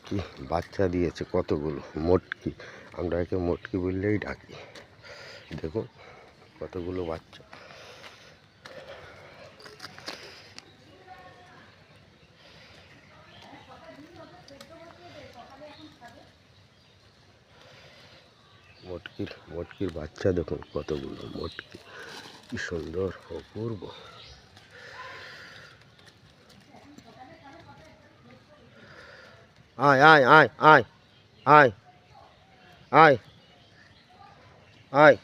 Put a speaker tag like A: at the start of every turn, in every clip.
A: মটকি বাচ্চা দিয়েছে কতগুলো মটকি, আমরা একে মটকি বললেই ডাকি। দেখুন কতগুলো বাচ্চা। মটকির বাচ্চা দেখুন কতগুলো মটকি, কি সুন্দর অপূর্ব। আয় আয় আয় আয় আয় আয় আয়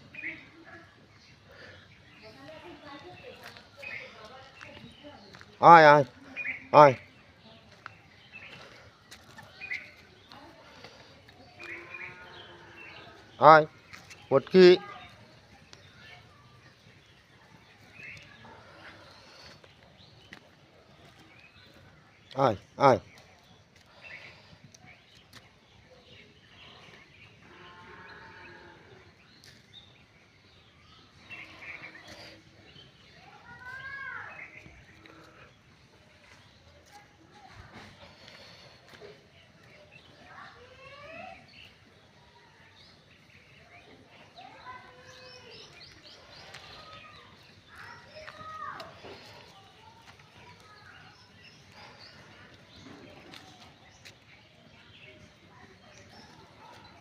A: আয় আয় আয় আয় মটকি আয় আয়